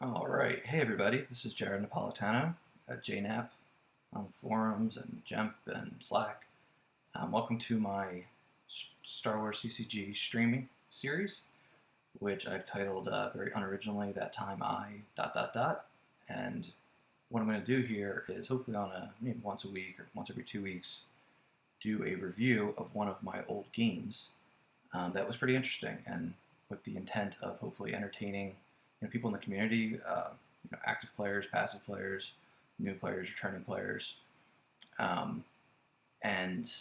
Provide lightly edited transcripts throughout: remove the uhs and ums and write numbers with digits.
All right. Hey, everybody. This is Jared Napolitano at JNAP on the forums and Gemp and Slack. Welcome to my Star Wars CCG streaming series, which I've titled very unoriginally, That Time I ... And what I'm going to do here is hopefully on maybe once a week or once every 2 weeks, do a review of one of my old games that was pretty interesting, and with the intent of hopefully entertaining people in the community, active players, passive players, new players, returning players, and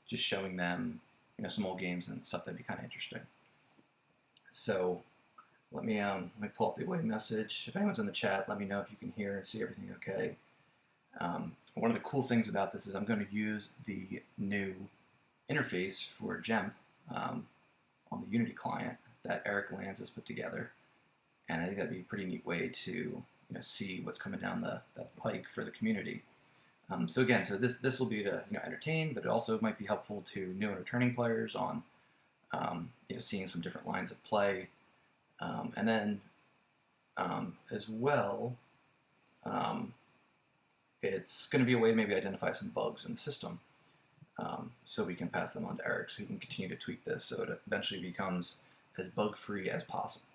just showing them some old games and stuff that'd be kind of interesting. So let me pull up the away message. If anyone's in the chat, let me know if you can hear and see everything okay. One of the cool things about this is I'm going to use the new interface for Gemp on the Unity client that Eric Lanz has put together. And I think that'd be a pretty neat way to see what's coming down the pike for the community. So this will be to entertain, but it also might be helpful to new and returning players on seeing some different lines of play, and then as well, it's going to be a way to maybe identify some bugs in the system, so we can pass them on to Eric, so he can continue to tweak this so it eventually becomes as bug-free as possible.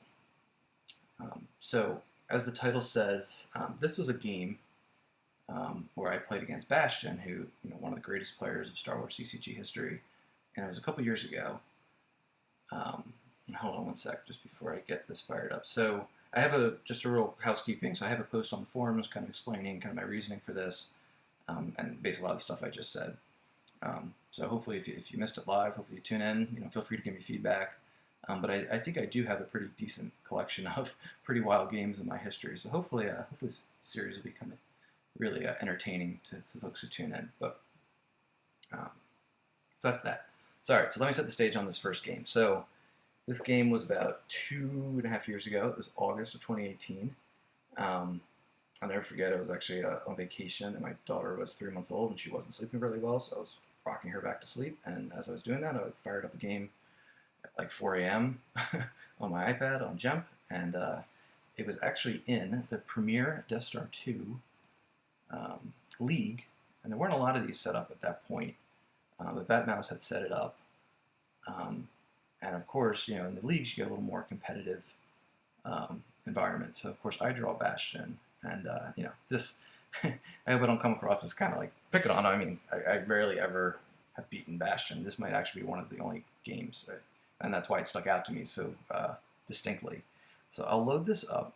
So, as the title says, this was a game where I played against Bastian, who, one of the greatest players of Star Wars CCG history, and it was a couple years ago. Hold on one sec, just before I get this fired up. So, I have just a real housekeeping. So, I have a post on the forums, kind of explaining kind of my reasoning for this, and basically a lot of the stuff I just said. So, hopefully, if you missed it live, hopefully you tune in. Feel free to give me feedback. But I think I do have a pretty decent collection of pretty wild games in my history. So hopefully this series will become really entertaining to folks who tune in. But so that's that. So, all right, so let me set the stage on this first game. So this game was about 2.5 years ago. It was August of 2018. I'll never forget, I was actually on vacation, and my daughter was 3 months old, and she wasn't sleeping really well, so I was rocking her back to sleep. And as I was doing that, I fired up a game at like 4 a.m. on my iPad on Gemp, and it was actually in the premier DeathStarII league, and there weren't a lot of these set up at that point, but Batmouse had set it up, and of course, in the leagues you get a little more competitive environment. So of course I draw Bastian, and this I hope I don't come across as kind of like picking on him. I mean, I rarely ever have beaten Bastian. This might actually be one of the only games. And that's why it stuck out to me so distinctly. So I'll load this up,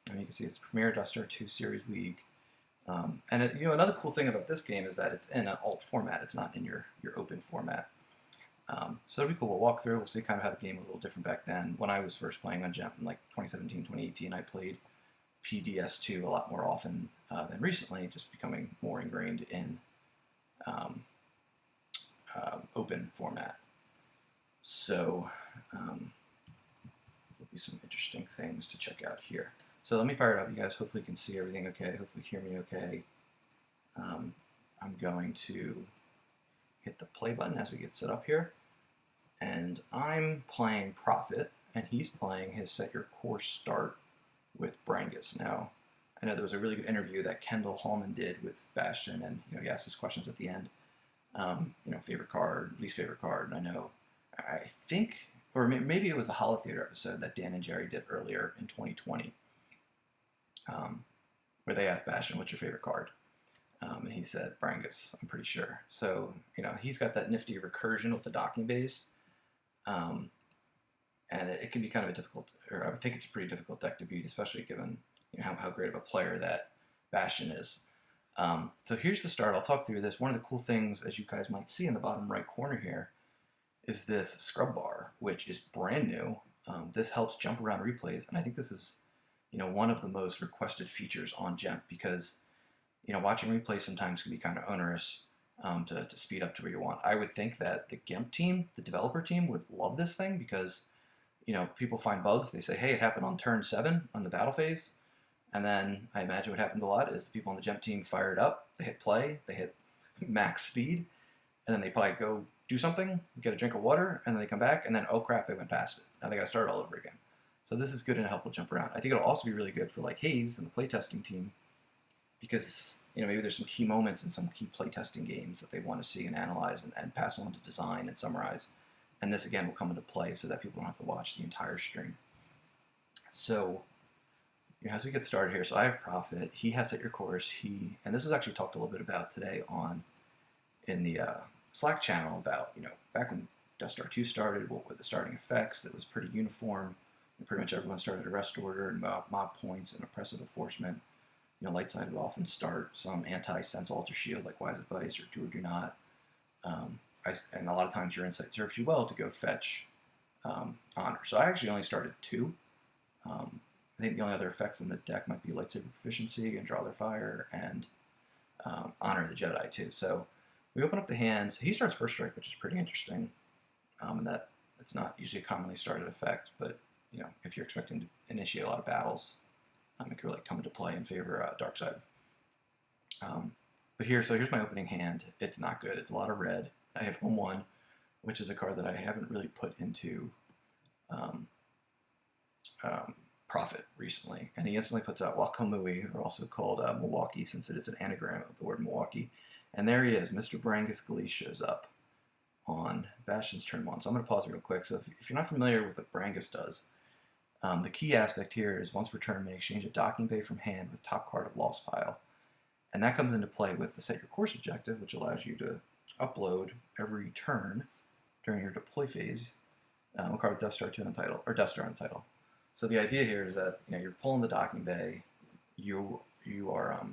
and you can see it's Premier DeathStarII Series League. And another cool thing about this game is that it's in an alt format. It's not in your open format. So it'll be cool. We'll walk through. We'll see kind of how the game was a little different back then. When I was first playing on Gemp in like 2017, 2018, I played PDS2 a lot more often than recently, just becoming more ingrained in open format. So there'll be some interesting things to check out here. So let me fire it up. You guys hopefully can see everything okay. Hopefully hear me okay. I'm going to hit the play button as we get set up here. And I'm playing Prophet, and he's playing his Set Your Course Start with Brangus. Now, I know there was a really good interview that Kendall Hallman did with Bastian, and he asked his questions at the end. Favorite card, least favorite card, and I think, or maybe it was the Holo Theater episode that Dan and Jerry did earlier in 2020, where they asked Bastian, what's your favorite card? And he said Brangus, I'm pretty sure. So, he's got that nifty recursion with the docking base, and it can be kind of a difficult, or I would think it's a pretty difficult deck to beat, especially given how great of a player that Bastian is. So here's the start. I'll talk through this. One of the cool things, as you guys might see in the bottom right corner here, is this scrub bar, which is brand new. This helps jump around replays, and I think this is, one of the most requested features on Gemp, because, watching replays sometimes can be kind of onerous to speed up to where you want. I would think that the Gemp team, the developer team, would love this thing because, people find bugs. They say, hey, it happened on turn 7 on the battle phase, and then I imagine what happens a lot is the people on the Gemp team fire it up, they hit play, they hit max speed, and then they probably go do something, get a drink of water, and then they come back, and then, oh crap, they went past it. Now they got to start all over again. So this is good and helpful jump around. I think it'll also be really good for like Hayes and the playtesting team, because maybe there's some key moments in some key playtesting games that they want to see and analyze and pass on to design and summarize. And this again will come into play so that people don't have to watch the entire stream. So as we get started here, so I have Prophet. He has Set Your Course. And this was actually talked a little bit about today in the Slack channel about back when DeathStarII started, what were the starting effects? That was pretty uniform. And pretty much everyone started a rest order and mob points and oppressive enforcement. Light side would often start some anti-sense alter shield like Wise Advice or Do or Do Not. And a lot of times your insight serves you well to go fetch Honor. So I actually only started 2. I think the only other effects in the deck might be Lightsaber Proficiency and Draw Their Fire and Honor of the Jedi too. So we open up the hands. He starts First Strike, which is pretty interesting. And it's not usually a commonly started effect, but if you're expecting to initiate a lot of battles, it could really come into play in favor Dark Side. But here's my opening hand. It's not good. It's a lot of red. I have 1/1, which is a card that I haven't really put into Prophet recently. And he instantly puts out Wakamui, or also called Milwaukee, since it is an anagram of the word Milwaukee. And there he is. Mr. Brangus Glee shows up on Bastian's turn 1. So I'm going to pause real quick. So if you're not familiar with what Brangus does, the key aspect here is once per turn, may exchange a docking bay from hand with top card of Lost Pile. And that comes into play with the Set Your Course objective, which allows you to upload every turn during your deploy phase a card with DeathStarII on title, or DeathStar on title. So the idea here is that you're pulling the docking bay, you are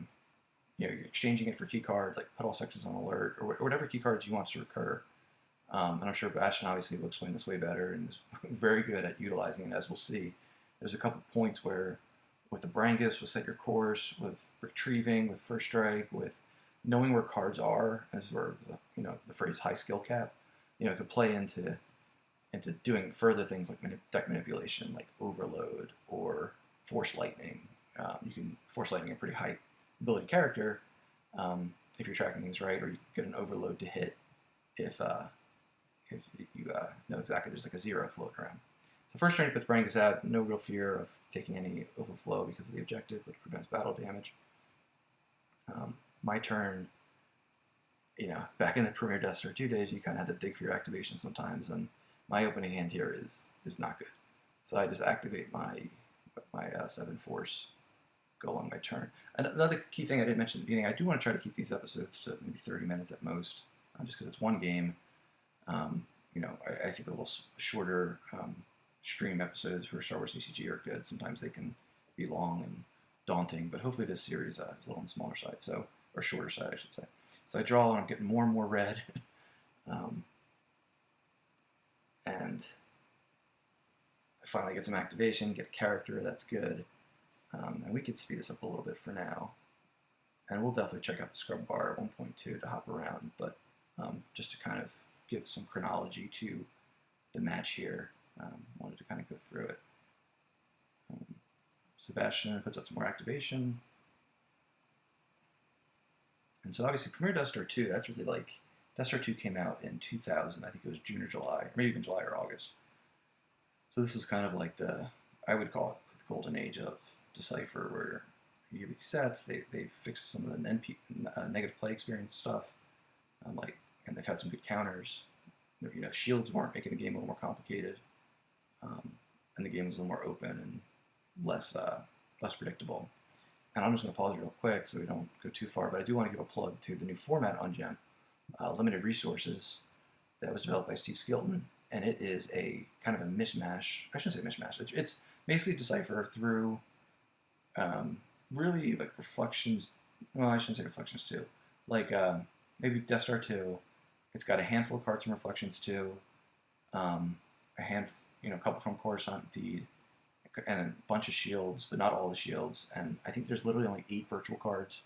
you're exchanging it for key cards like Put All Sexes on Alert, or whatever key cards you want to recur. And I'm sure Bastian obviously will explain this way better and is very good at utilizing it, as we'll see. There's a couple points where, with the Brangus, with Set Your Course, with retrieving, with First Strike, with knowing where cards are, as where the phrase high skill cap, it could play into doing further things like deck manipulation, like Overload or Force Lightning. You can Force Lightning a pretty high ability character if you're tracking things right, or you can get an Overload to hit if you know exactly there's like a 0 floating around. So first turn he puts Brangus out, no real fear of taking any overflow because of the objective, which prevents battle damage. My turn, back in the Premier DeathStarII days, you kind of had to dig for your activation sometimes, and my opening hand here is not good. So I just activate my 7 force, go along my turn. And another key thing I didn't mention at the beginning, I do want to try to keep these episodes to maybe 30 minutes at most, just because it's one game. I think a little shorter stream episodes for Star Wars CCG are good. Sometimes they can be long and daunting, but hopefully this series is a little on the smaller side, or shorter side, I should say. So I draw, and I'm getting more and more red. And I finally get some activation, get a character, that's good. And we could speed this up a little bit for now. And we'll definitely check out the scrub bar at 1.2 to hop around, but just to kind of give some chronology to the match here, wanted to kind of go through it. Sebastian puts out some more activation. And so obviously Premier DeathStarII, that's really like, DeathStarII came out in 2000, I think it was June or July, or maybe even July or August. So this is kind of like I would call it the golden age of Decipher, where you get these sets, they fixed some of the negative play experience stuff, and they've had some good counters. Shields weren't making the game a little more complicated, and the game was a little more open and less predictable. And I'm just going to pause real quick so we don't go too far, but I do want to give a plug to the new format on Gemp, Limited Resources, that was developed by Steve Skilton, and it is a kind of a mishmash. I shouldn't say mishmash. It's basically Decipher through really like reflections. Well, I shouldn't say reflections too. Like maybe DeathStarII. It's got a handful of cards from Reflections too, a couple from Coruscant Deed, and a bunch of shields, but not all the shields. And I think there's literally only 8 virtual cards,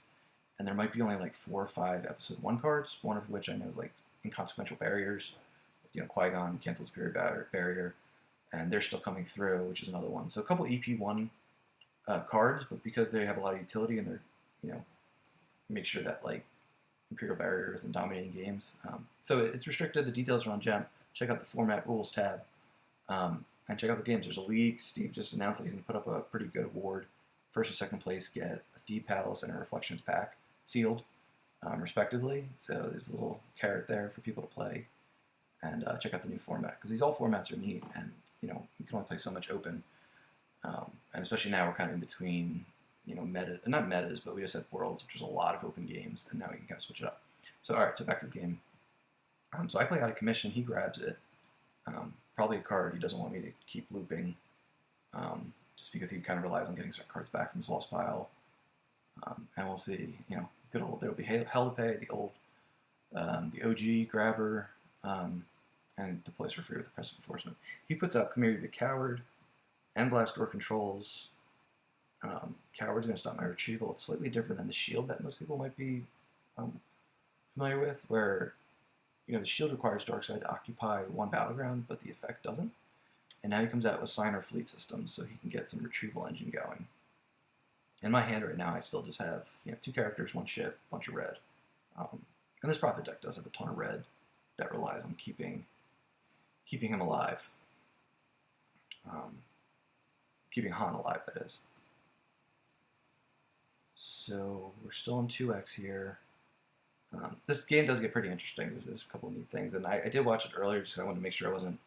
and there might be only like 4 or 5 Episode 1 cards, one of which I know is like Inconsequential Barriers. Qui-Gon cancels Superior Barrier, and they're still coming through, which is another one. So a couple EP1 cards, but because they have a lot of utility and they're, make sure that like Imperial Barrier isn't dominating games. So it's restricted. The details are on Gemp. Check out the Format Rules tab. And and check out the games. There's a league. Steve just announced that he's going to put up a pretty good award. First and second place get a Thief Palace and a Reflections pack, sealed, respectively. So there's a little carrot there for people to play. And check out the new format, because these all formats are neat, and you know, you can only play so much open. And especially now we're kind of in between, you know, not metas, but we just had Worlds, which was a lot of open games, and now we can kind of switch it up. So all right, so back to the game. So I play out of commission. He grabs it. Probably a card he doesn't want me to keep looping, just because he kind of relies on getting certain cards back from his lost pile. And we'll see, you know, good old, there'll be Hell to Pay, the OG grabber, and deploys for free with Oppressive Enforcement. He puts out Come Here, the Coward, and Blast Door controls. Coward's going to stop my retrieval. It's slightly different than the shield that most people might be familiar with, where, you know, the shield requires Darkside to occupy one battleground, but the effect doesn't. And now he comes out with Signer Fleet Systems, so he can get some retrieval engine going. In my hand right now, I still just have, you know, 2 characters, 1 ship, bunch of red. And this Prophet deck does have a ton of red that relies on keeping him alive. Keeping Han alive, that is. So we're still in 2x here. This game does get pretty interesting. There's a couple of neat things, and I did watch it earlier just because I wanted to make sure I wasn't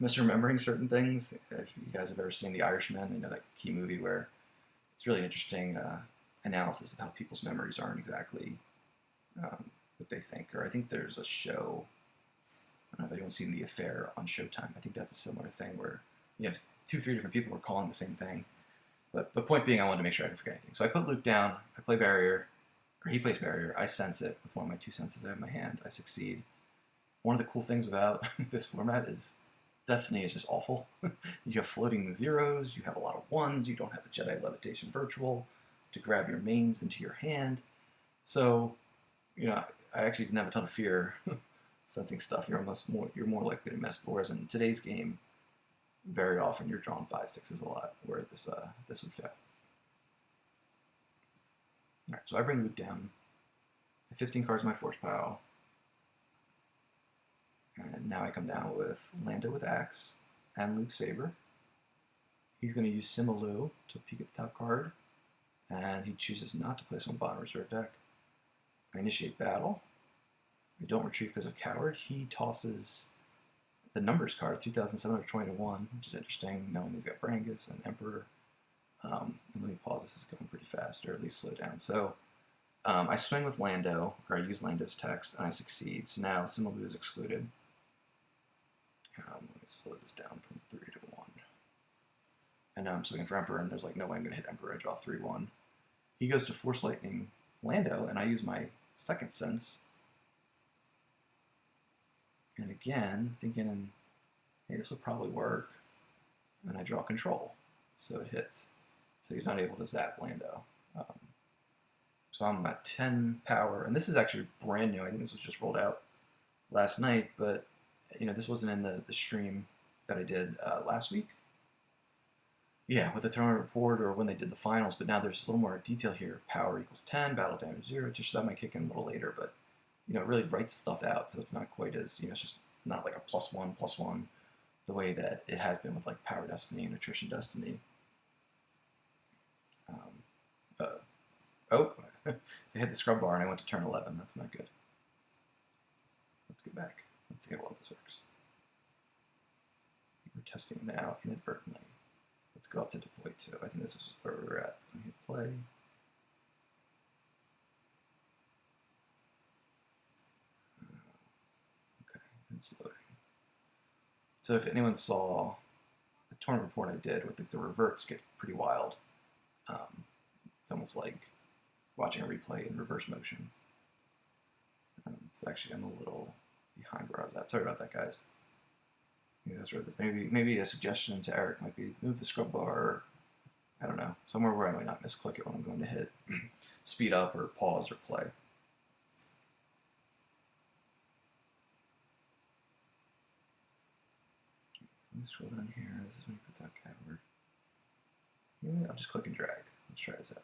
misremembering certain things. If you guys have ever seen The Irishman, you know, that key movie where it's really interesting analysis of how people's memories aren't exactly what they think. Or I think there's a show, I don't know if anyone's seen The Affair on Showtime. I think that's a similar thing where you have 2, 3 different people who are calling the same thing. But point being, I wanted to make sure I didn't forget anything. So I put Luke down, I play Barrier, or he plays Barrier, I sense it with one of my 2 senses I have in my hand, I succeed. One of the cool things about this format is Destiny is just awful. You have floating zeros, you have a lot of 1s, you don't have the Jedi Levitation Virtual to grab your mains into your hand. So, you know, I actually didn't have a ton of fear sensing stuff. You're more likely to mess, whereas in today's game, very often you're drawing 5, 6s a lot, where this would fail. Alright, so I bring Luke down. I have 15 cards in my force pile. And now I come down with Lando with Axe and Luke Saber. He's going to use Simalu to peek at the top card, and he chooses not to place on bottom reserve deck. I initiate battle. I don't retrieve because of Coward. He tosses the numbers card, 2,720-1, which is interesting, knowing he's got Brangus and Emperor. And let me pause, this is going pretty fast, or at least slow down. So I swing with Lando, or I use Lando's text, and I succeed. So now Simalu is excluded. Let me slow this down from 3 to 1. And now I'm swinging for Emperor, and there's like no way I'm going to hit Emperor. I draw 3-1. He goes to Force Lightning Lando, and I use my second sense. And again, thinking, hey, this will probably work. And I draw Control, so it hits. So he's not able to zap Lando. So I'm at 10 power, and this is actually brand new. I think this was just rolled out last night, but you know, this wasn't in the stream that I did last week. Yeah, with the tournament report or when they did the finals, but now there's a little more detail here. Power equals 10, battle damage 0, just that might kick in a little later, but you know, it really writes stuff out, so it's not quite as, you know, it's just not like a +1/+1 the way that it has been with like Power Destiny and Attrition Destiny. Oh, they hit the scrub bar and I went to turn 11. That's not good. Let's get back. Let's see how well this works. We're testing now inadvertently. Let's go up to deploy 2. I think this is where we're at. Let me hit play. Okay, it's loading. So if anyone saw the tournament report I did with the reverts get pretty wild. It's almost like watching a replay in reverse motion. So actually I'm a little behind where I was at. Sorry about that, guys. Maybe a suggestion to Eric might be move the scrub bar, or, I don't know, somewhere where I might not misclick it when I'm going to hit speed up or pause or play. Let me scroll down here. This is when he puts out Coward. Maybe I'll just click and drag. Let's try this out.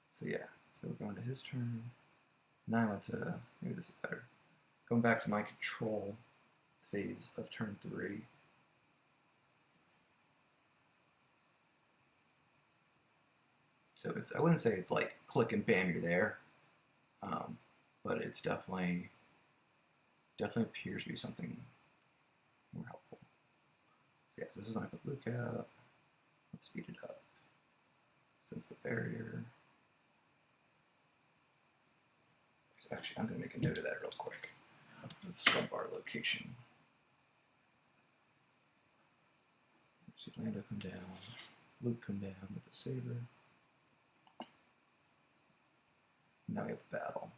So yeah, so we're going to his turn. Now I went to, maybe this is better. Going back to my control phase of turn 3. So I wouldn't say it's like click and bam, you're there, but it's definitely appears to be something more helpful. So yes, this is when I put Luke out. Let's speed it up. Since the barrier. So actually, I'm going to make a note of that real quick. Let's sub our location. See Lando come down, Luke come down with the saber. Now we have the battle.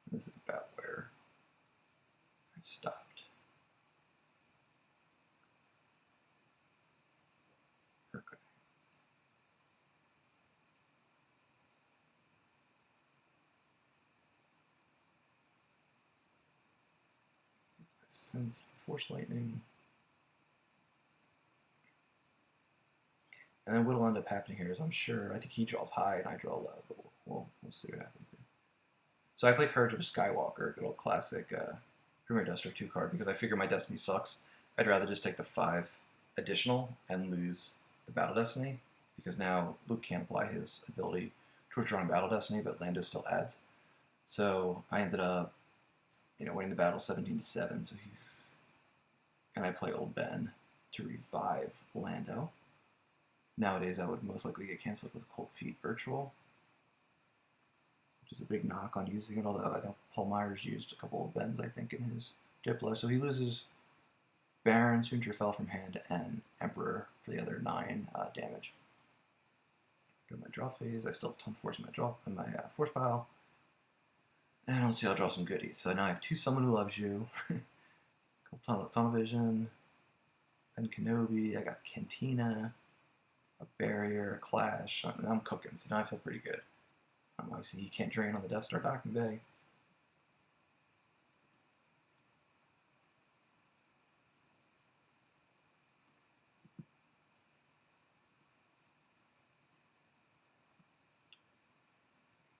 And this is about where I stopped. Okay. Sense the Force Lightning. And then what'll end up happening here is I think he draws high and I draw low, but we'll see what happens here. So I play Courage of a Skywalker, good old classic Premier DeathStarII card, because I figure my Destiny sucks. I'd rather just take the 5 additional and lose the Battle Destiny, because now Luke can't apply his ability towards drawing Battle Destiny, but Lando still adds. So I ended up, winning the battle 17-7, so and I play Old Ben to revive Lando. Nowadays, I would most likely get canceled with Cold Feet Virtual, which is a big knock on using it, although I know Paul Myers used a couple of bends, I think, in his Diplo. So he loses Baron, Soontir fell from hand, and Emperor for the other 9 damage. Go to my draw phase. I still have a ton of force in my force pile. And I don't see I'll draw some goodies. So now I have 2 Someone Who Loves You, Tunnel Vision, Ben Kenobi, I got Cantina, a Barrier, a Clash. I'm cooking, so now I feel pretty good. Obviously, he can't drain on the Death Star docking bay.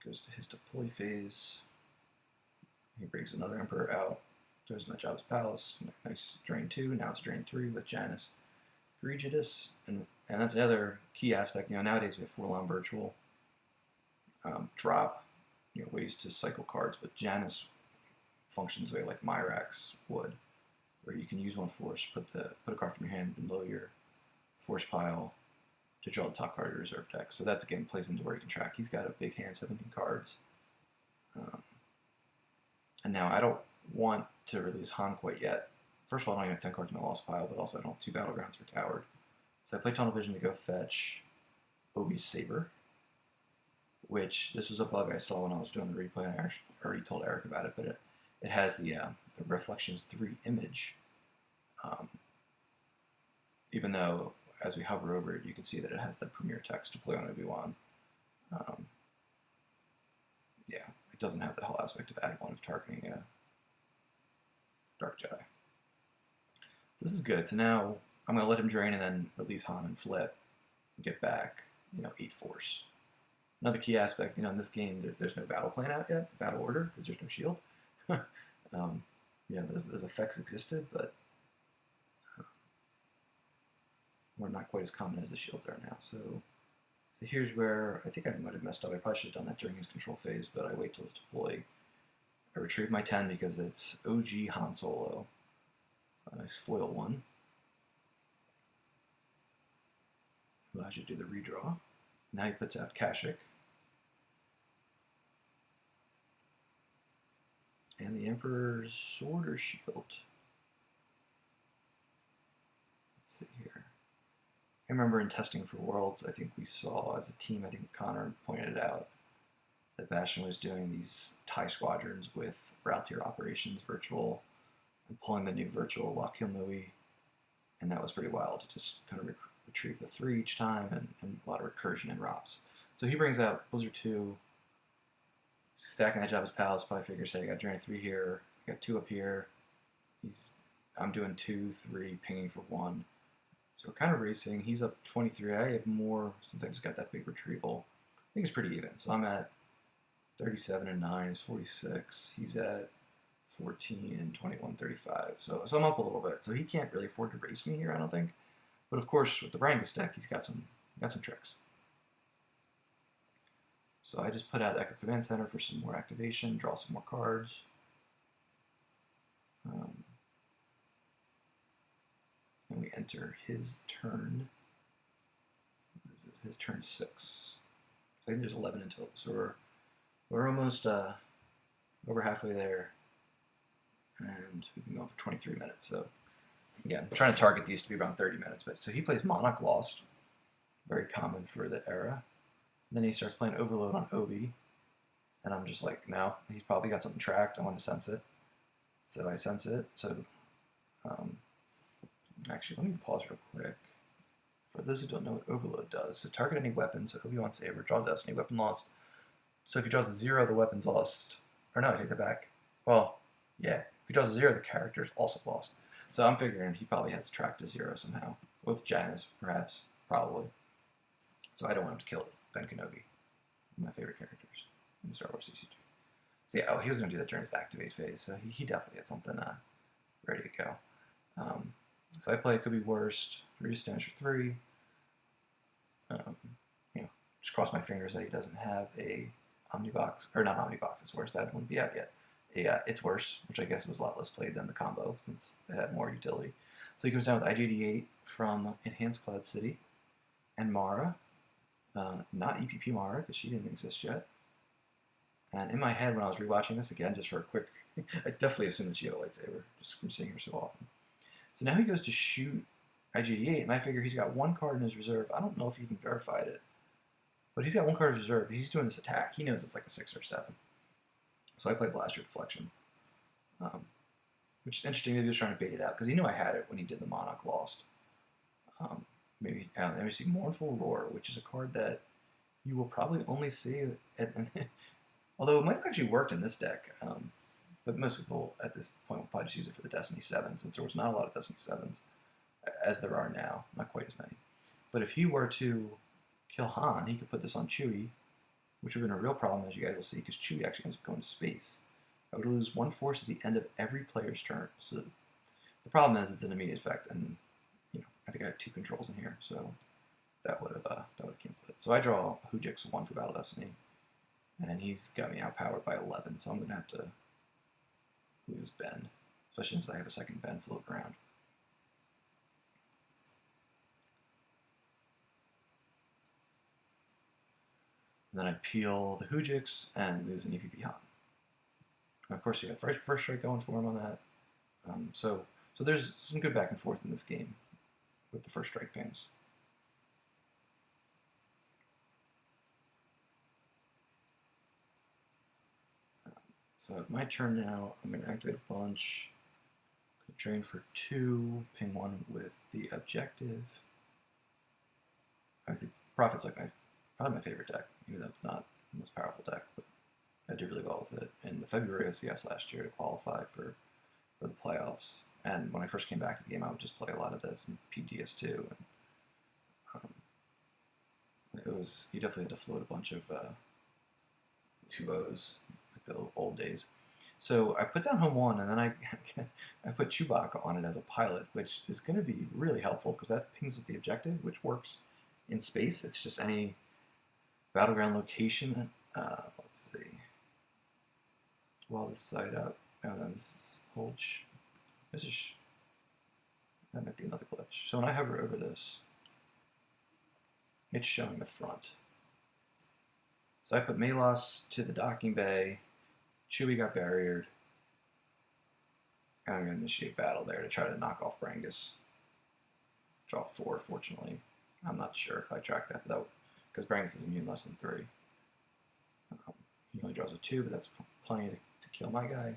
Goes to his deploy phase. He brings another Emperor out. Throws my Jabba's Palace. Nice drain 2. Now it's drain 3 with Janus Egregious. And that's another key aspect. Nowadays we have 4-line virtual. Drop, ways to cycle cards, but Janus functions the way like Myrax would, where you can use 1 force, put a card from your hand below your force pile to draw the top card of your reserve deck. So that's again plays into where you can track. He's got a big hand, 17 cards. And now I don't want to release Han quite yet. First of all, I don't even have 10 cards in my lost pile, but also I don't have 2 Battlegrounds for Coward. So I play Tunnel Vision to go fetch Obi's Saber, which this was a bug I saw when I was doing the replay, and I already told Eric about it, but it has the Reflections 3 image. Even though, as we hover over it, you can see that it has the premiere text to play on Obi-Wan. Yeah, it doesn't have the whole aspect of add 1 of targeting a Dark Jedi. So this is good. So now I'm going to let him drain and then release Han and flip and get back, 8 force. Another key aspect, in this game, there's no battle plan out yet, battle order, because there's no shield. Those effects existed, but we're not quite as common as the shields are now. So here's where I think I might have messed up. I probably should have done that during his control phase, but I wait till it's deploy. I retrieve my 10 because it's OG Han Solo. A nice foil 1. Allows you to do the redraw. Now he puts out Kashyyyk. And the Emperor's Sword or Shield. Let's see here. I remember in testing for Worlds, I think we saw as a team, I think Connor pointed it out, that Bastian was doing these TIE squadrons with route tier operations virtual and pulling the new virtual Wakil, and that was pretty wild to just kind of retrieve the 3 each time and a lot of recursion and ROPs. So he brings out Blizzard 2, stacking that Jabba's Palace, probably figures, hey, I got drain 3 here, I got 2 up here, I'm doing 2, 3, pinging for 1. So we're kind of racing. He's up 23. I have more since I just got that big retrieval. I think it's pretty even. So I'm at 37 and 9 is 46. He's at 14 and 21, 35. So I'm up a little bit. So he can't really afford to race me here, I don't think. But of course, with the Brangus deck, he's got some tricks. So I just put out Echo Command Center for some more activation, draw some more cards. And we enter his turn. What is this? His turn 6. I think there's 11 in total. So we're almost over halfway there. And we've been going for 23 minutes. So again, I'm trying to target these to be around 30 minutes. But so he plays Monarch Lost, very common for the era. And then he starts playing Overload on Obi. And I'm just like, no, he's probably got something tracked. I want to sense it. So I sense it. So actually, let me pause real quick. For those who don't know what Overload does, so target any weapon, so Obi-Wan Saber, draw Destiny, weapon lost. So if he draws a 0, the weapon's lost. Or no, I take that back. Well, yeah, if he draws a 0, the character's also lost. So I'm figuring he probably has tracked a 0 somehow. With Janus, perhaps, probably. So I don't want him to kill Ben Kenobi, one of my favorite characters in Star Wars CCG. So yeah, he was going to do that during his activate phase, so he definitely had something ready to go. So I play Could Be Worst, reduce damage for 3. Just cross my fingers that he doesn't have a Omnibox, or not Omnibox, it's worse, that wouldn't be out yet. It's Worse, which I guess was a lot less played than the combo, since it had more utility. So he comes down with IG-88 from Enhanced Cloud City, and Mara, not EPP Mara, because she didn't exist yet. And in my head, when I was rewatching this again, just for a quick, I definitely assumed that she had a lightsaber, just from seeing her so often. So now he goes to shoot IG-88, and I figure he's got 1 card in his reserve. I don't know if he even verified it, but he's got 1 card in his reserve. He's doing this attack. He knows it's like a 6 or 7. So I play Blaster Deflection, which is interesting. Maybe he was trying to bait it out, because he knew I had it when he did the Monarch Lost. Maybe let me see, Mournful Roar, which is a card that you will probably only see at although it might have actually worked in this deck, but most people at this point will probably just use it for the Destiny 7, since there was not a lot of Destiny 7s, as there are now, not quite as many. But if he were to kill Han, he could put this on Chewie, which would have been a real problem, as you guys will see, because Chewie actually ends up going to space. I would lose 1 force at the end of every player's turn. So the problem is it's an immediate effect, and I think I have 2 controls in here, so that would have canceled it. So I draw Hujix 1 for Battle Destiny, and he's got me outpowered by 11, so I'm going to have to lose Ben, especially since I have a second Ben floating around. And then I peel the Hujix and lose an EPP Han. And of course, you got first strike going for him on that. So there's some good back and forth in this game with the first strike pings. So my turn now. I'm going to activate a bunch. Drain for 2. Ping 1 with the objective. Obviously, Prophet's like probably my favorite deck, even though it's not the most powerful deck, but I did really well with it in the February OCS last year to qualify for the playoffs. And when I first came back to the game, I would just play a lot of this and PDS2. And you definitely had to float a bunch of 2-0s, like the old days. So I put down Home 1, and then I put Chewbacca on it as a pilot, which is going to be really helpful because that pings with the objective, which works in space. It's just any battleground location. Let's see. Wall this side up. And then this hold. That might be another glitch. So when I hover over this, it's showing the front. So I put Malos to the docking bay. Chewie got barriered. And I'm going to initiate battle there to try to knock off Brangus. Draw 4, fortunately. I'm not sure if I tracked that, because Brangus is immune less than 3. He only draws a 2, but that's plenty to kill my guy.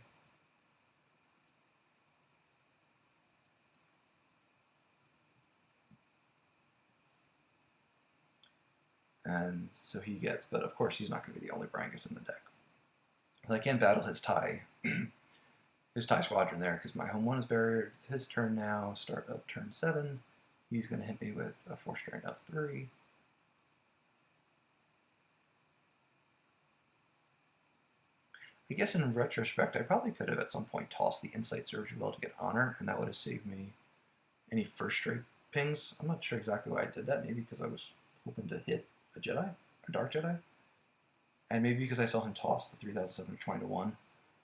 And so he gets, but of course he's not going to be the only Brangus in the deck. So I can't battle his TIE, his TIE squadron there, because my Home 1 is barriered. It's his turn now, start of turn 7. He's going to hit me with a 4-strand F3. I guess in retrospect, I probably could have at some point tossed the Insight Surge Well to get Honor, and that would have saved me any first strike pings. I'm not sure exactly why I did that, maybe because I was hoping to hit a Jedi, a Dark Jedi. And maybe because I saw him toss the 3,720 to 1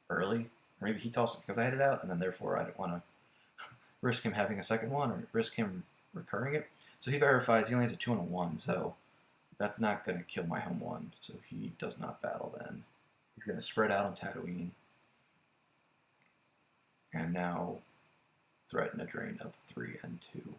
early, or maybe he tossed it because I had it out, and then therefore I didn't want to risk him having a second one or risk him recurring it. So he verifies he only has a 2 and a 1, so that's not going to kill my home 1, so he does not battle then. He's going to spread out on Tatooine, and now threaten a drain of 3 and 2.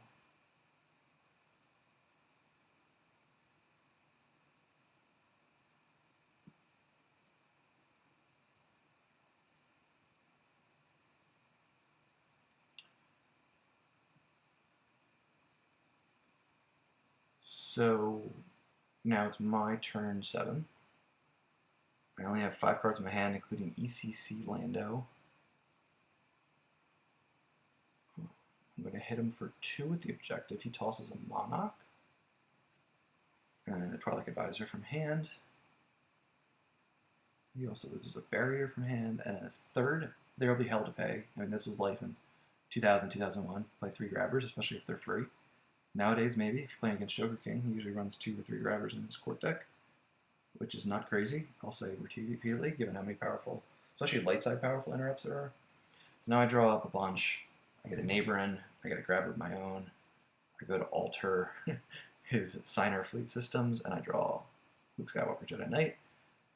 So now it's my turn 7. I only have 5 cards in my hand, including ECC Lando. I'm going to hit him for 2 with the objective. He tosses a Monarch and a Twilight Advisor from hand. He also loses a Barrier from hand, and a third, there will be hell to pay. I mean, this was life in 2000, 2001. Play 3 grabbers, especially if they're free. Nowadays, maybe, if you're playing against Joker King, he usually runs 2 or 3 grabbers in his court deck, which is not crazy, I'll say repeatedly, given how many powerful, especially light side powerful interrupts there are. So now I draw up a bunch. I get a neighbor in, I get a grabber of my own, I go to alter his Signer Fleet Systems, and I draw Luke Skywalker Jedi Knight.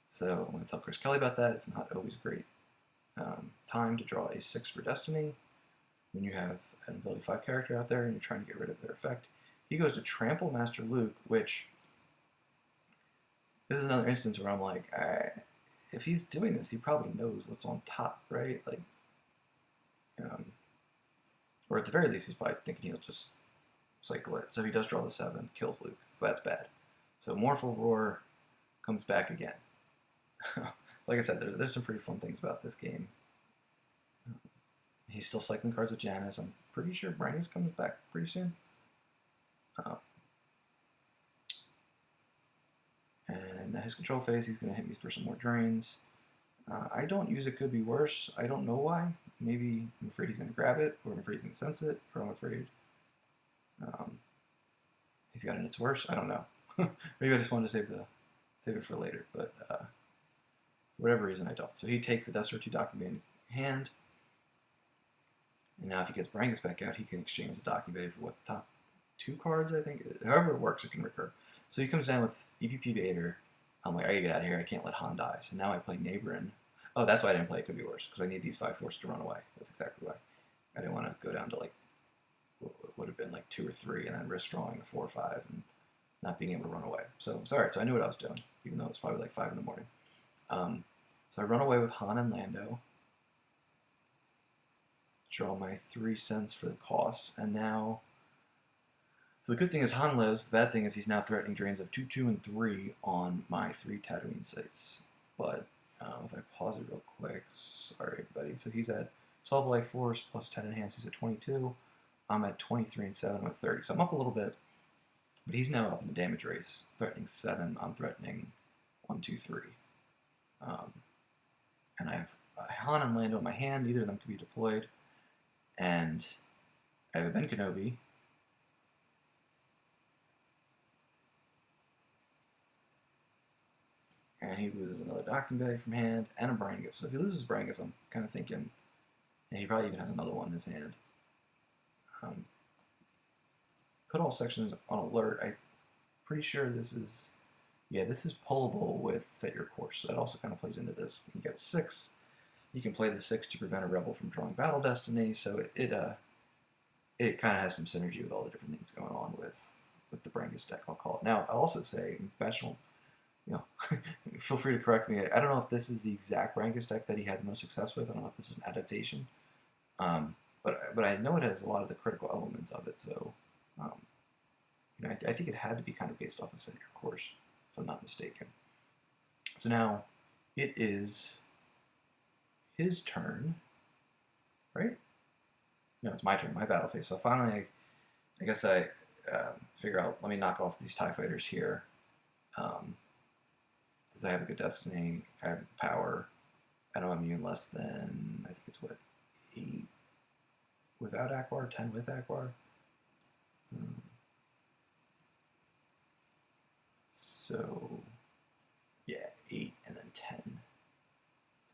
So I'm going to tell Chris Kelly about that. It's not always a great time to draw a 6 for Destiny when you have an ability 5 character out there and you're trying to get rid of their effect. He goes to Trample Master Luke, which this is another instance where I'm like, if he's doing this, he probably knows what's on top, right? Like, or at the very least, he's probably thinking he'll just cycle it. So he does draw the 7, kills Luke, so that's bad. So Mournful Roar comes back again. Like I said, there's some pretty fun things about this game. He's still cycling cards with Janice. I'm pretty sure Brangus comes back pretty soon. And his control phase, he's going to hit me for some more drains. I don't use It Could Be Worse. I don't know why. Maybe I'm afraid he's going to grab it, or I'm afraid he's going to sense it, or I'm afraid he's got an It's Worse. I don't know. Maybe I just wanted to save it for later, but for whatever reason I don't. So he takes the DeathStarII Docking in hand, and now if he gets Brangus back out, he can exchange the Docking Bay for what, the top 2 cards, I think? However it works, it can recur. So he comes down with EPP Vader. I'm like, I gotta get out of here, I can't let Han die. So now I play Neighborin. Oh, that's why I didn't play It Could Be Worse, because I need these 5 forces to run away. That's exactly why. I didn't want to go down to like, what would have been like 2 or 3, and then risk drawing a 4 or 5 and not being able to run away. So, sorry, so I knew what I was doing, even though it's probably like 5 in the morning. So I run away with Han and Lando. Draw my 3 cents for the cost, and now... So the good thing is Han lives. The bad thing is he's now threatening drains of 2, 2, and 3 on my 3 Tatooine sites. But if I pause it real quick, sorry everybody. So he's at 12 life force plus 10 enhance. He's at 22. I'm at 23 and 7 with 30. So I'm up a little bit, but he's now up in the damage race, threatening 7. I'm threatening 1, 2, 3. And I have Han and Lando in my hand. Either of them can be deployed. And I have a Ben Kenobi. And he loses another Docking Bay from hand and a Brangus. So if he loses Brangus, I'm kind of thinking, and he probably even has another one in his hand. Put all sections on alert. I'm pretty sure this is, yeah, this is pullable with Set Your Course. So it also kind of plays into this. When you get a 6, you can play the 6 to prevent a rebel from drawing Battle Destiny. So it kind of has some synergy with all the different things going on with the Brangus deck, I'll call it. Now, I'll also say, Bastian, feel free to correct me. I don't know if this is the exact Brangus deck that he had the most success with. I don't know if this is an adaptation. But I know it has a lot of the critical elements of it, so I think it had to be kind of based off of Set Your Course, if I'm not mistaken. So now it is his turn, right? No, it's my turn, my battle phase. So finally, I guess I figure out, let me knock off these TIE fighters here. Because I have a good destiny, I have power, I don't immune less than, I think it's what, 8 without Akbar, 10 with Akbar. So, yeah, 8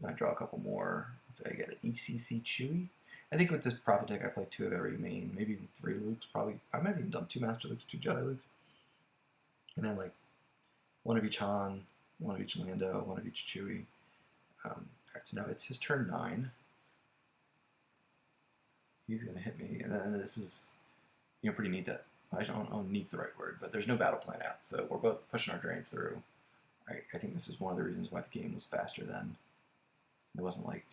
So I draw a couple more. Let's say I get an ECC Chewy. I think with this Prophet deck I play 2 of every main, maybe even 3 Lukes, probably. I might have even done 2 Master Lukes, 2 Jedi Lukes. And then like 1 of each Han, 1 of each Lando, 1 of each Chewy. Alright, so now it's his turn 9. He's going to hit me, and then this is, pretty neat that, I don't know neat's the right word, but there's no battle plan out, so we're both pushing our drains through. I think this is one of the reasons why the game was faster then. It wasn't like,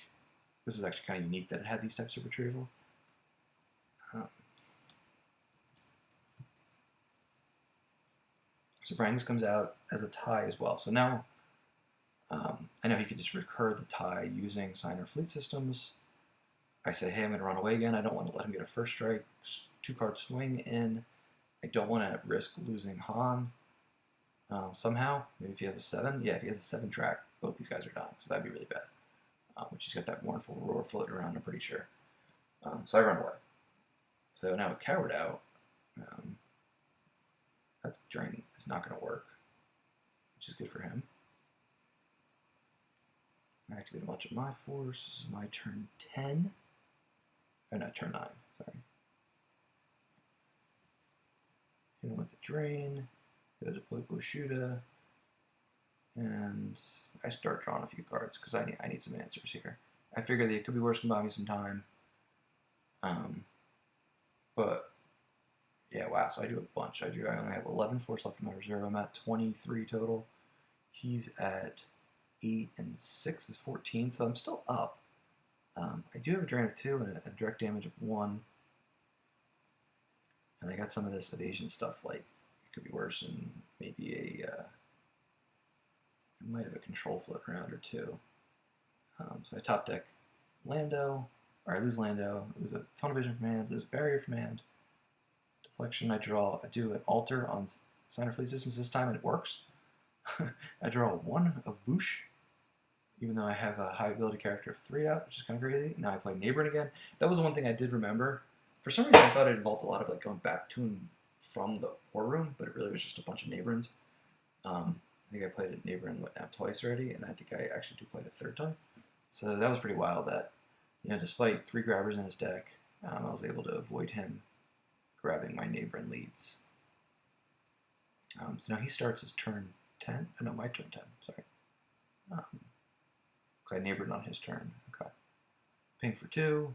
this is actually kind of unique that it had these types of retrieval. So Brangus comes out as a tie as well. So now, I know he could just recur the tie using Signer Fleet Systems. I say, hey, I'm going to run away again. I don't want to let him get a first strike, 2-card swing in. I don't want to risk losing Han somehow. Maybe if he has a 7. Yeah, if he has a 7 track, both these guys are dying, so that'd be really bad. Which he's got that mournful roar floating around, I'm pretty sure. So I run away. So now with Coward out, that's drain is not going to work, which is good for him. I activate a bunch of my force. This is my turn 10. Or not, turn 9, sorry. Hit him with the drain, go to play Bushuda, and I start drawing a few cards because I need some answers here. I figure that it could be worse, can buy me some time. But yeah, wow, so I do a bunch. I only have 11 force left in my reserve. I'm at 23 total. He's at 8 and 6 is 14, so I'm still up. I do have a drain of 2 and a direct damage of 1. And I got some of this evasion stuff, like, it could be worse, and maybe I might have a control float round or 2. So I top deck Lando, or I lose Lando, lose a tunnel vision from hand, lose a barrier from hand. Deflection, I do an alter on Signer Fleet Systems this time, and it works. I draw 1 of Boosh, even though I have a high ability character of 3 out, which is kind of crazy. Now I play Neighboring again. That was the one thing I did remember. For some reason, I thought it involved a lot of like going back to and from the war room, but it really was just a bunch of Neighborings. I think I played it Neighboring now twice already, and I think I actually do play it a 3rd time. So that was pretty wild that, despite 3 grabbers in his deck, I was able to avoid him grabbing my Neighboring leads. So now he starts his turn 10. No, my turn 10, sorry. Because I neighbored on his turn. Okay. Ping for 2.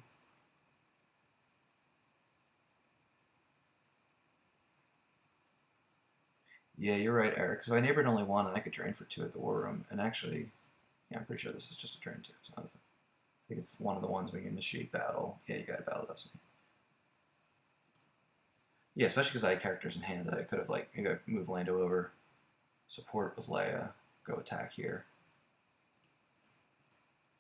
Yeah, you're right, Eric. So I neighbored only 1, and I could drain for 2 at the war room. And actually, yeah, I'm pretty sure this is just a drain 2. It's not I think it's one of the ones we can initiate battle. Yeah, you got a battle destiny. Yeah, especially because I had characters in hand that I could have, like, maybe move Lando over, support with Leia, go attack here.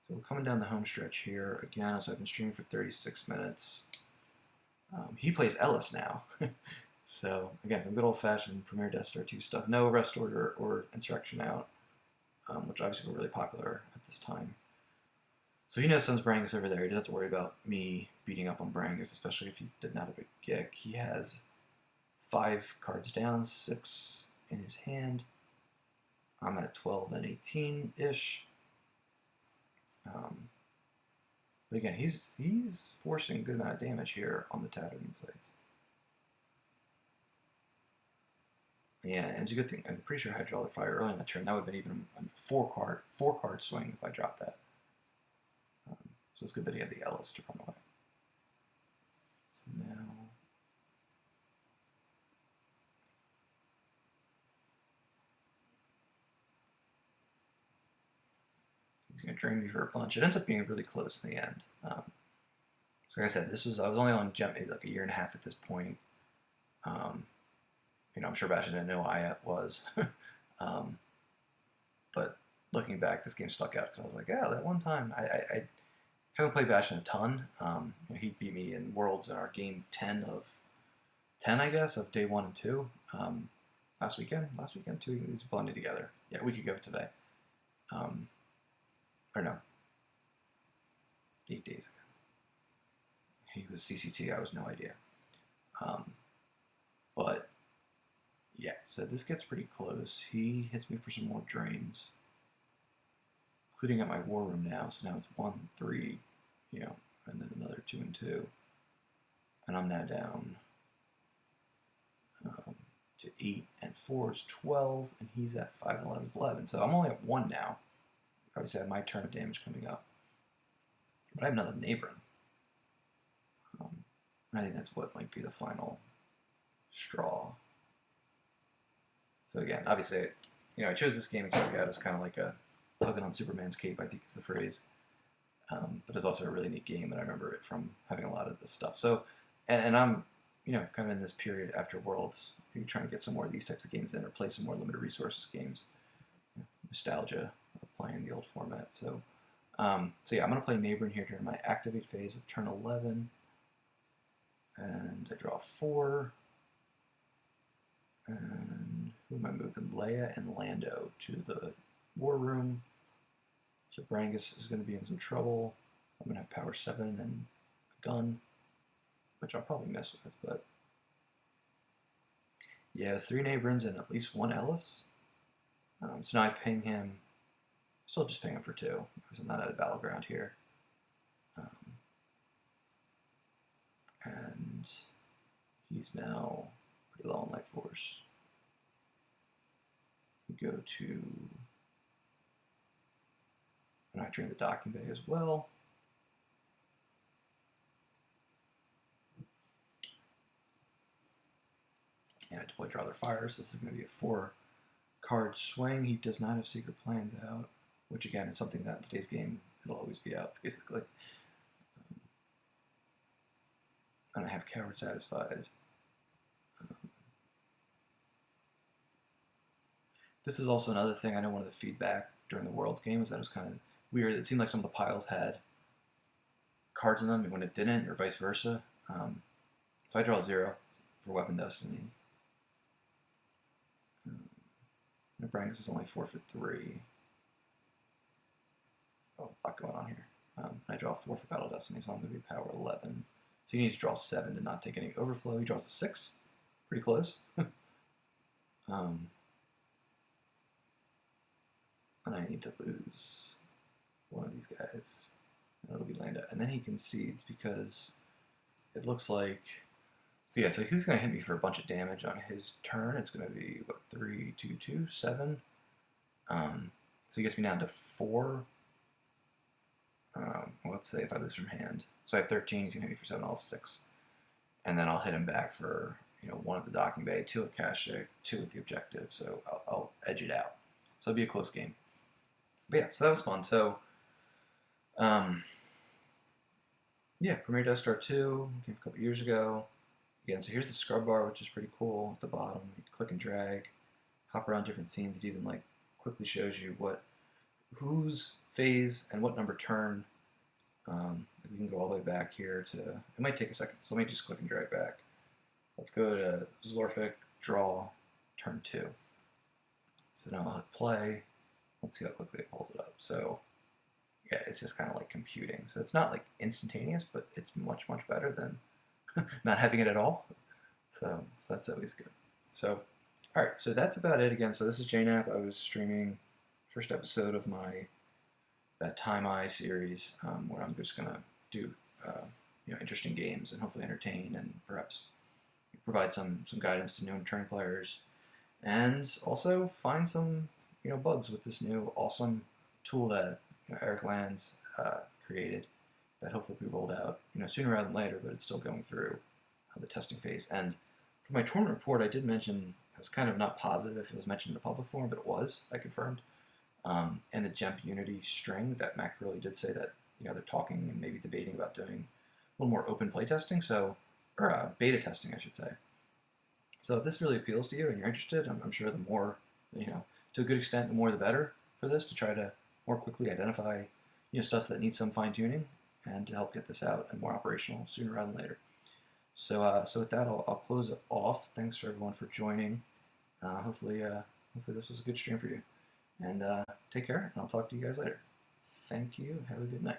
So we're coming down the home stretch here again, so I've been streaming for 36 minutes. He plays Ellis now. So, again, some good old-fashioned Premier Death Star 2 stuff. No Rest Order or Insurrection out, which obviously were really popular at this time. So he now sends Brangus over there. He doesn't have to worry about me beating up on Brangus, especially if he did not have a Gick. He has 5 cards down, 6 in his hand. I'm at 12 and 18-ish. But again, he's forcing a good amount of damage here on the Tatooine sites. Yeah, and it's a good thing. I'm pretty sure Hydraulic Fire early in the turn. That would have been even a 4-card swing if I dropped that. So it's good that he had the Ellis to run away. So now, he's going to drain me for a bunch. It ends up being really close in the end. So like I said, I was only on Gemp maybe like a year and a half at this point. I'm sure Bastian didn't know who I was. But looking back, this game stuck out because I was like, yeah, that one time. I haven't played Bastian a ton. He beat me in Worlds in our game 10 of 10, I guess, of day 1 and 2. Last weekend, 2 these blended together. Yeah, a week ago today. Or no, 8 days ago. He was CCT, I was no idea. But yeah, so this gets pretty close. He hits me for some more drains. including at my war room now. So now it's 1, 3, you know, and then another 2 and 2. And I'm now down to 8 and 4 is 12, and he's at 5 and 11 is 11. So I'm only at 1 now. Obviously, I have my turn of damage coming up. But I have another neighboring. And I think that's what might be the final straw. So again, obviously, you know, I chose this game and stuck out. It was kind of like a tugging on Superman's cape, I think is the phrase. But it's also a really neat game, and I remember it from having a lot of this stuff. So, and I'm, you know, kind of in this period after Worlds, maybe trying to get some more of these types of games in, or play some more limited resources games. Nostalgia of playing the old format. So, yeah, I'm going to play Neighboring here during my activate phase of turn 11. And I draw 4. And who am I moving? Leia and Lando to the war room. So Brangus is going to be in some trouble. I'm going to have power 7 and a gun, which I'll probably mess with, but yeah, 3 Neighborins and at least 1 Ellis. So now I ping him. Still just ping him for 2 because I'm not at a battleground here. And he's now pretty low on life force. We go to, and I drain the docking bay as well. And I deploy draw other fire, so this is going to be a 4-card swing. He does not have Secret Plans out, which again is something that in today's game it'll always be out basically. And I have Coward Satisfied. This is also another thing. I know one of the feedback during the Worlds game was that it was kind of weird. It seemed like some of the piles had cards in them, and when it didn't, or vice versa. So I draw 0 for Weapon Destiny. Brangus is only 4 for 3. Oh, a lot going on here. I draw 4 for Battle Destiny, so I'm going to be power 11. So you need to draw 7 to not take any overflow. He draws a 6. Pretty close. And I need to lose one of these guys. And it'll be Lando. And then he concedes because it looks like... So yeah, so he's going to hit me for a bunch of damage on his turn. It's going to be, what, 3, 2, 2, 7? So he gets me down to 4. Let's say if I lose from hand. So I have 13, he's going to hit me for 7, I'll have 6. And then I'll hit him back for, you know, 1 at the docking bay, 2 at Kashyyyk, 2 at the objective, so I'll edge it out. So it'll be a close game. But yeah, so that was fun. So, yeah, Premier Death Star 2 came a couple years ago. Again, so here's the scrub bar, which is pretty cool at the bottom. You click and drag, hop around different scenes. It even like quickly shows you whose phase and what number turn. We can go all the way back here to, it might take a second, so let me just click and drag back. Let's go to Zorfic, draw, turn 2. So now I'll hit play. Let's see how quickly it pulls it up. So yeah, it's just kind of like computing. So it's not like instantaneous, but it's much, much better than not having it at all. So that's always good. So, all right, so that's about it again. So this is JNAP. I was streaming first episode of that Time Eye series, where I'm just gonna do interesting games and hopefully entertain and perhaps provide some guidance to new and returning players, and also find some bugs with this new awesome tool that Eric Lands created that hopefully will be rolled out sooner rather than later, but it's still going through the testing phase. And for my tournament report, I did mention, I was kind of not positive if it was mentioned in the public forum, but it was, I confirmed. And the Gemp Unity string, that Mac really did say that they're talking and maybe debating about doing a little more open play testing, or beta testing, I should say. So if this really appeals to you and you're interested, I'm sure the more, to a good extent, the more the better for this, to try to more quickly identify stuff that needs some fine-tuning and to help get this out and more operational sooner rather than later. So with that, I'll close it off. Thanks for everyone for joining. Hopefully this was a good stream for you. And take care, and I'll talk to you guys later. Thank you. Have a good night.